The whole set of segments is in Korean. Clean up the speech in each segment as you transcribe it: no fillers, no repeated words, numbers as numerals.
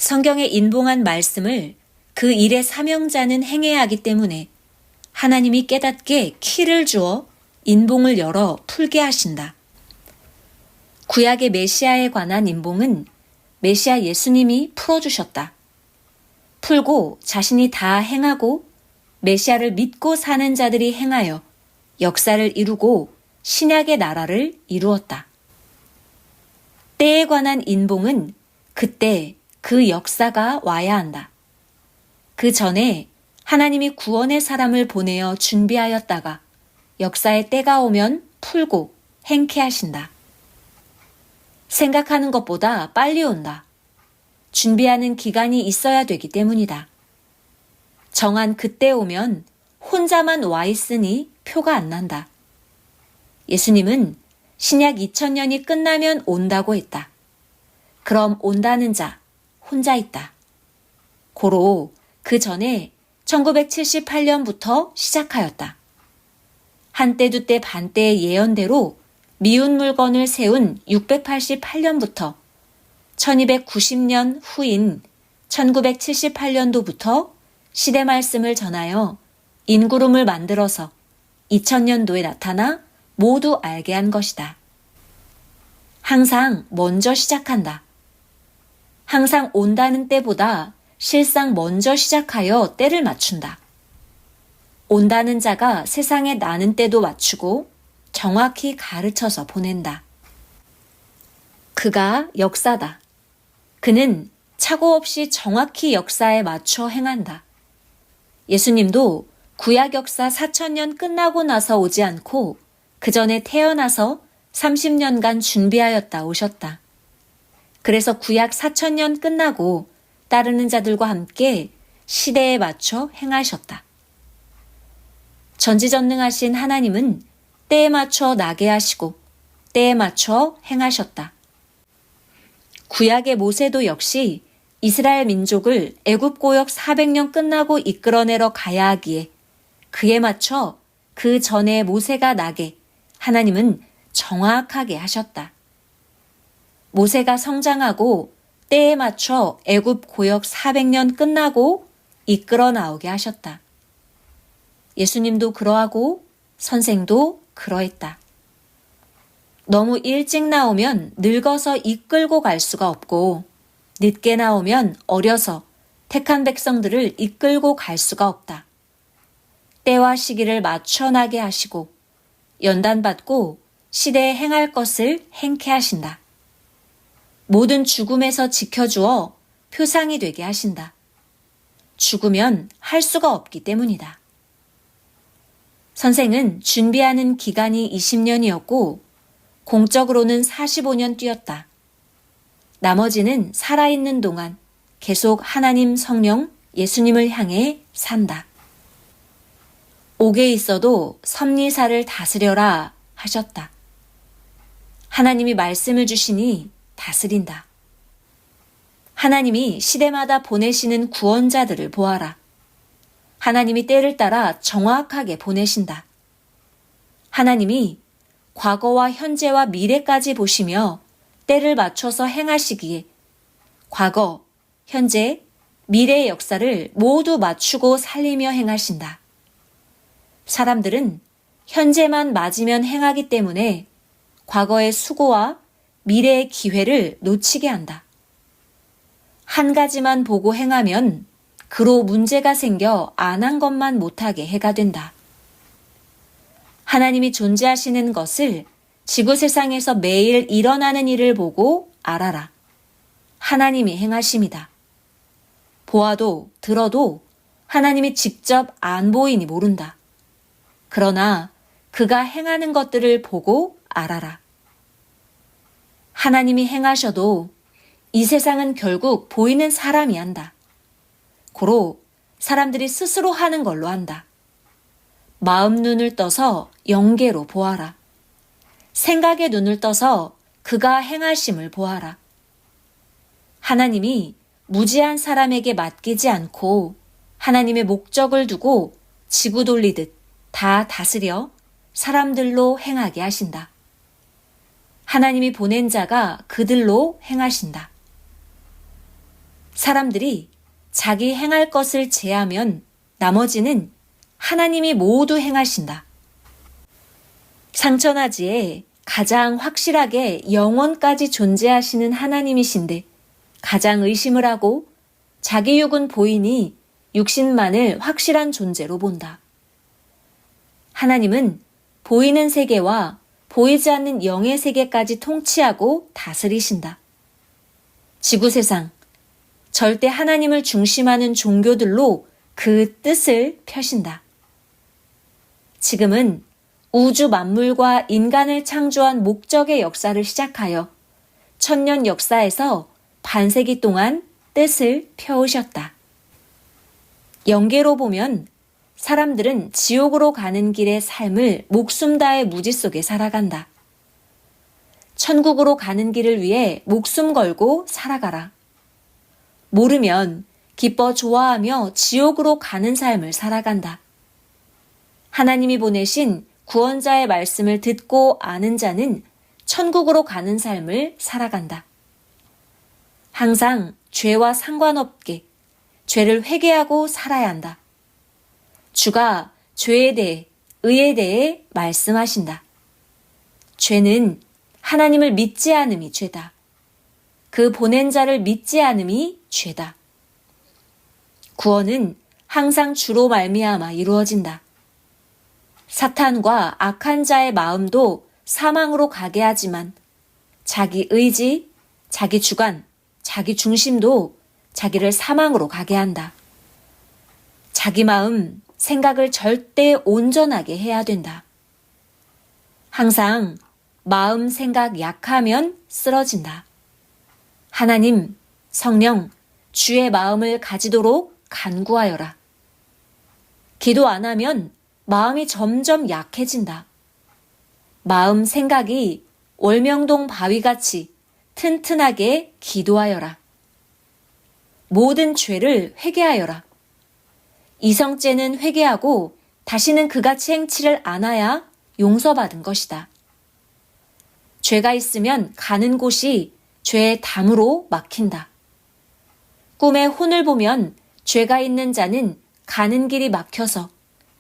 성경에 인봉한 말씀을 그 일의 사명자는 행해야 하기 때문에 하나님이 깨닫게 키를 주어 인봉을 열어 풀게 하신다. 구약의 메시아에 관한 인봉은 메시아 예수님이 풀어주셨다. 풀고 자신이 다 행하고 메시아를 믿고 사는 자들이 행하여 역사를 이루고 신약의 나라를 이루었다. 때에 관한 인봉은 그때 그 역사가 와야 한다. 그 전에 하나님이 구원의 사람을 보내어 준비하였다가 역사의 때가 오면 풀고 행케 하신다. 생각하는 것보다 빨리 온다. 준비하는 기간이 있어야 되기 때문이다. 정한 그때 오면 혼자만 와 있으니 표가 안 난다. 예수님은 신약 2000년이 끝나면 온다고 했다. 그럼 온다는 자 혼자 있다. 고로 그 전에 1978년부터 시작하였다. 한때 두때 반때의 예언대로 미운 물건을 세운 688년부터 1290년 후인 1978년도부터 시대 말씀을 전하여 인구름을 만들어서 2000년도에 나타나 모두 알게 한 것이다. 항상 먼저 시작한다. 항상 온다는 때보다 실상 먼저 시작하여 때를 맞춘다. 온다는 자가 세상에 나는 때도 맞추고 정확히 가르쳐서 보낸다. 그가 역사다. 그는 착오 없이 정확히 역사에 맞춰 행한다. 예수님도 구약 역사 4000년 끝나고 나서 오지 않고 그 전에 태어나서 30년간 준비하였다 오셨다. 그래서 구약 4000년 끝나고 따르는 자들과 함께 시대에 맞춰 행하셨다. 전지전능하신 하나님은 때에 맞춰 나게 하시고 때에 맞춰 행하셨다. 구약의 모세도 역시 이스라엘 민족을 애굽 고역 400년 끝나고 이끌어내러 가야 하기에 그에 맞춰 그 전에 모세가 나게 하나님은 정확하게 하셨다. 모세가 성장하고 때에 맞춰 애굽 고역 400년 끝나고 이끌어 나오게 하셨다. 예수님도 그러하고 선생도 그러했다. 너무 일찍 나오면 늙어서 이끌고 갈 수가 없고 늦게 나오면 어려서 택한 백성들을 이끌고 갈 수가 없다. 때와 시기를 맞춰 나게 하시고 연단받고 시대에 행할 것을 행케 하신다. 모든 죽음에서 지켜주어 표상이 되게 하신다. 죽으면 할 수가 없기 때문이다. 선생은 준비하는 기간이 20년이었고 공적으로는 45년 뛰었다. 나머지는 살아있는 동안 계속 하나님 성령 예수님을 향해 산다. 옥에 있어도 섭리사를 다스려라 하셨다. 하나님이 말씀을 주시니 다스린다. 하나님이 시대마다 보내시는 구원자들을 보아라. 하나님이 때를 따라 정확하게 보내신다. 하나님이 과거와 현재와 미래까지 보시며 때를 맞춰서 행하시기에 과거, 현재, 미래의 역사를 모두 맞추고 살리며 행하신다. 사람들은 현재만 맞으면 행하기 때문에 과거의 수고와 미래의 기회를 놓치게 한다. 한 가지만 보고 행하면 그로 문제가 생겨 안 한 것만 못하게 해가 된다. 하나님이 존재하시는 것을 지구 세상에서 매일 일어나는 일을 보고 알아라. 하나님이 행하심이다. 보아도 들어도 하나님이 직접 안 보이니 모른다. 그러나 그가 행하는 것들을 보고 알아라. 하나님이 행하셔도 이 세상은 결국 보이는 사람이 한다. 고로 사람들이 스스로 하는 걸로 한다. 마음 눈을 떠서 영계로 보아라. 생각의 눈을 떠서 그가 행하심을 보아라. 하나님이 무지한 사람에게 맡기지 않고 하나님의 목적을 두고 지구 돌리듯 다 다스려 사람들로 행하게 하신다. 하나님이 보낸 자가 그들로 행하신다. 사람들이 자기 행할 것을 제하면 나머지는 하나님이 모두 행하신다. 상천하지에 가장 확실하게 영원까지 존재하시는 하나님이신데 가장 의심을 하고 자기 육은 보이니 육신만을 확실한 존재로 본다. 하나님은 보이는 세계와 보이지 않는 영의 세계까지 통치하고 다스리신다. 지구세상, 절대 하나님을 중심하는 종교들로 그 뜻을 펴신다. 지금은 우주 만물과 인간을 창조한 목적의 역사를 시작하여 천년 역사에서 반세기 동안 뜻을 펴오셨다. 영계로 보면 사람들은 지옥으로 가는 길의 삶을 목숨 다해 무지 속에 살아간다. 천국으로 가는 길을 위해 목숨 걸고 살아가라. 모르면 기뻐 좋아하며 지옥으로 가는 삶을 살아간다. 하나님이 보내신 구원자의 말씀을 듣고 아는 자는 천국으로 가는 삶을 살아간다. 항상 죄와 상관없게 죄를 회개하고 살아야 한다. 주가 죄에 대해, 의에 대해 말씀하신다. 죄는 하나님을 믿지 않음이 죄다. 그 보낸 자를 믿지 않음이 죄다. 구원은 항상 주로 말미암아 이루어진다. 사탄과 악한 자의 마음도 사망으로 가게 하지만 자기 의지, 자기 주관, 자기 중심도 자기를 사망으로 가게 한다. 자기 마음, 생각을 절대 온전하게 해야 된다. 항상 마음, 생각 약하면 쓰러진다. 하나님, 성령, 주의 마음을 가지도록 간구하여라. 기도 안 하면 마음이 점점 약해진다. 마음, 생각이 월명동 바위같이 튼튼하게 기도하여라. 모든 죄를 회개하여라. 이성죄는 회개하고 다시는 그같이 행치를 않아야 용서받은 것이다. 죄가 있으면 가는 곳이 죄의 담으로 막힌다. 꿈에 혼을 보면 죄가 있는 자는 가는 길이 막혀서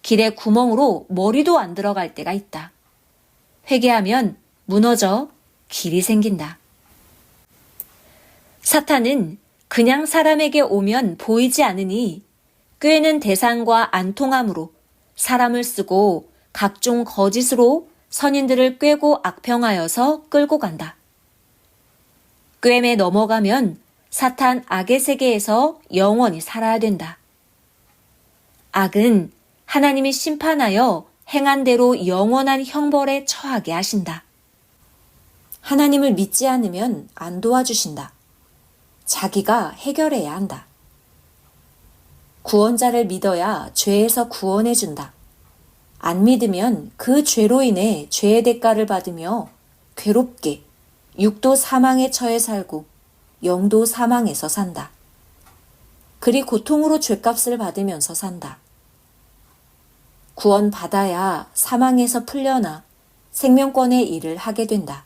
길의 구멍으로 머리도 안 들어갈 때가 있다. 회개하면 무너져 길이 생긴다. 사탄은 그냥 사람에게 오면 보이지 않으니 꾀는 대상과 안 통함으로 사람을 쓰고 각종 거짓으로 선인들을 꾀고 악평하여서 끌고 간다. 꾀에 넘어가면 사탄 악의 세계에서 영원히 살아야 된다. 악은 하나님이 심판하여 행한 대로 영원한 형벌에 처하게 하신다. 하나님을 믿지 않으면 안 도와주신다. 자기가 해결해야 한다. 구원자를 믿어야 죄에서 구원해준다. 안 믿으면 그 죄로 인해 죄의 대가를 받으며 괴롭게 육도 사망에 처해 살고 영도 사망에서 산다. 그리 고통으로 죄값을 받으면서 산다. 구원받아야 사망에서 풀려나 생명권의 일을 하게 된다.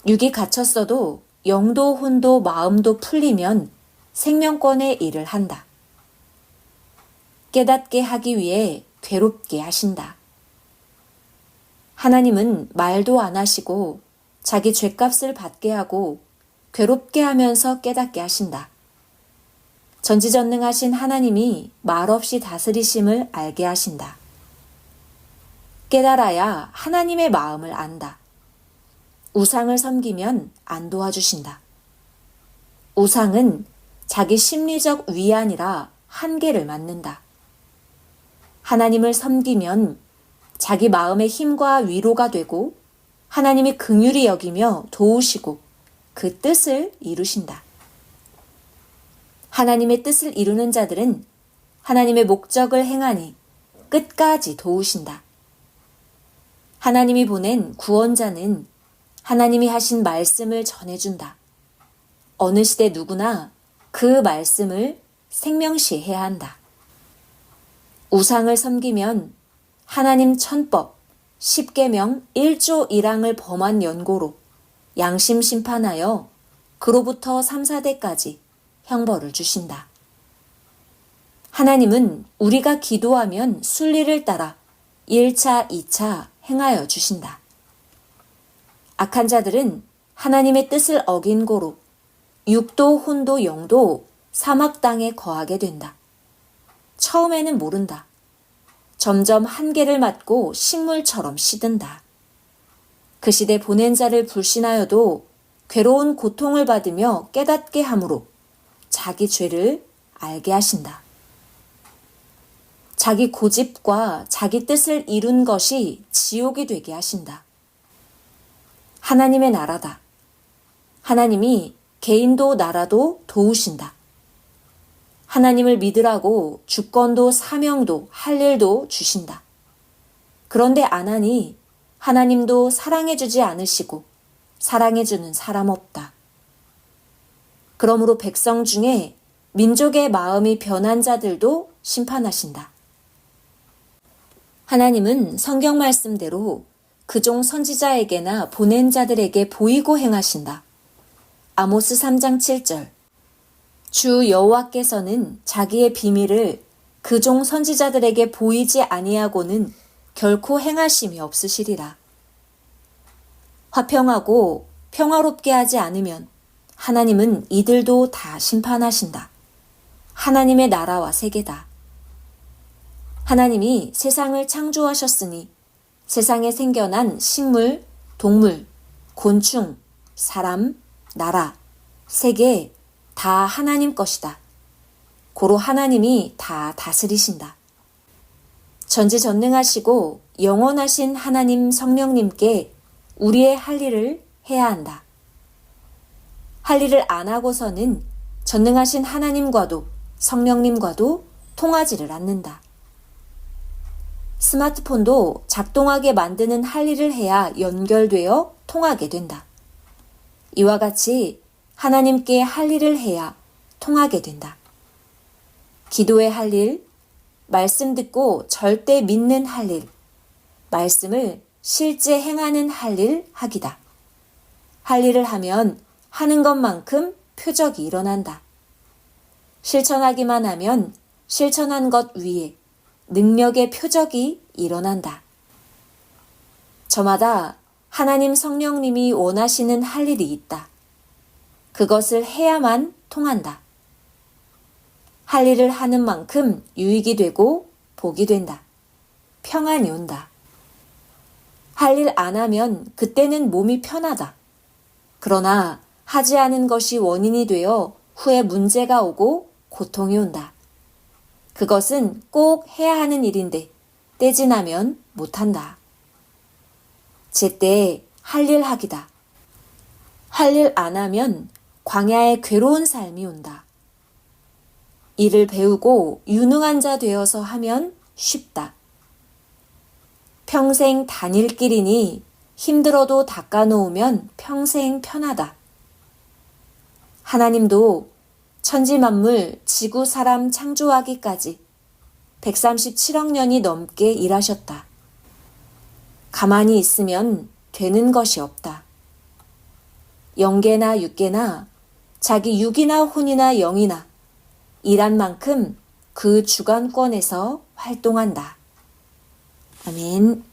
육이 갇혔어도 영도 혼도 마음도 풀리면 생명권의 일을 한다. 깨닫게 하기 위해 괴롭게 하신다. 하나님은 말도 안 하시고 자기 죄값을 받게 하고 괴롭게 하면서 깨닫게 하신다. 전지전능하신 하나님이 말없이 다스리심을 알게 하신다. 깨달아야 하나님의 마음을 안다. 우상을 섬기면 안 도와주신다. 우상은 자기 심리적 위안이라 한계를 맞는다. 하나님을 섬기면 자기 마음의 힘과 위로가 되고 하나님이 긍휼히 여기며 도우시고 그 뜻을 이루신다. 하나님의 뜻을 이루는 자들은 하나님의 목적을 행하니 끝까지 도우신다. 하나님이 보낸 구원자는 하나님이 하신 말씀을 전해준다. 어느 시대 누구나 그 말씀을 생명시해야 한다. 우상을 섬기면 하나님 천법, 10계명 1조 1항을 범한 연고로 양심 심판하여 그로부터 3, 4대까지 형벌을 주신다. 하나님은 우리가 기도하면 순리를 따라 1차, 2차 행하여 주신다. 악한 자들은 하나님의 뜻을 어긴 고로 육도, 혼도, 영도 사막 땅에 거하게 된다. 처음에는 모른다. 점점 한계를 맞고 식물처럼 시든다. 그 시대 보낸 자를 불신하여도 괴로운 고통을 받으며 깨닫게 함으로 자기 죄를 알게 하신다. 자기 고집과 자기 뜻을 이룬 것이 지옥이 되게 하신다. 하나님의 나라다. 하나님이 개인도 나라도 도우신다. 하나님을 믿으라고 주권도 사명도 할 일도 주신다. 그런데 안 하니 하나님도 사랑해주지 않으시고 사랑해주는 사람 없다. 그러므로 백성 중에 민족의 마음이 변한 자들도 심판하신다. 하나님은 성경 말씀대로 그종 선지자에게나 보낸 자들에게 보이고 행하신다. 아모스 3장 7절. 주 여호와께서는 자기의 비밀을 그종 선지자들에게 보이지 아니하고는 결코 행하심이 없으시리라. 화평하고 평화롭게 하지 않으면 하나님은 이들도 다 심판하신다. 하나님의 나라와 세계다. 하나님이 세상을 창조하셨으니 세상에 생겨난 식물, 동물, 곤충, 사람, 나라, 세계 다 하나님 것이다. 고로 하나님이 다 다스리신다. 전지전능하시고 영원하신 하나님 성령님께 우리의 할 일을 해야 한다. 할 일을 안 하고서는 전능하신 하나님과도 성령님과도 통하지를 않는다. 스마트폰도 작동하게 만드는 할 일을 해야 연결되어 통하게 된다. 이와 같이 하나님께 할 일을 해야 통하게 된다. 기도의 할 일, 말씀 듣고 절대 믿는 할 일, 말씀을 실제 행하는 할 일 하기다. 할 일을 하면 하는 것만큼 표적이 일어난다. 실천하기만 하면 실천한 것 위에 능력의 표적이 일어난다. 저마다 하나님 성령님이 원하시는 할 일이 있다. 그것을 해야만 통한다. 할 일을 하는 만큼 유익이 되고 복이 된다. 평안이 온다. 할 일 안 하면 그때는 몸이 편하다. 그러나 하지 않은 것이 원인이 되어 후에 문제가 오고 고통이 온다. 그것은 꼭 해야 하는 일인데 때 지나면 못한다. 제때 할 일 하기다. 할 일 안 하면 광야의 괴로운 삶이 온다. 일을 배우고 유능한 자 되어서 하면 쉽다. 평생 다닐 길이니 힘들어도 닦아놓으면 평생 편하다. 하나님도 천지 만물, 지구 사람 창조하기까지 137억 년이 넘게 일하셨다. 가만히 있으면 되는 것이 없다. 영계나 육계나 자기 육이나 혼이나 영이나 일한 만큼 그 주관권에서 활동한다. 아멘.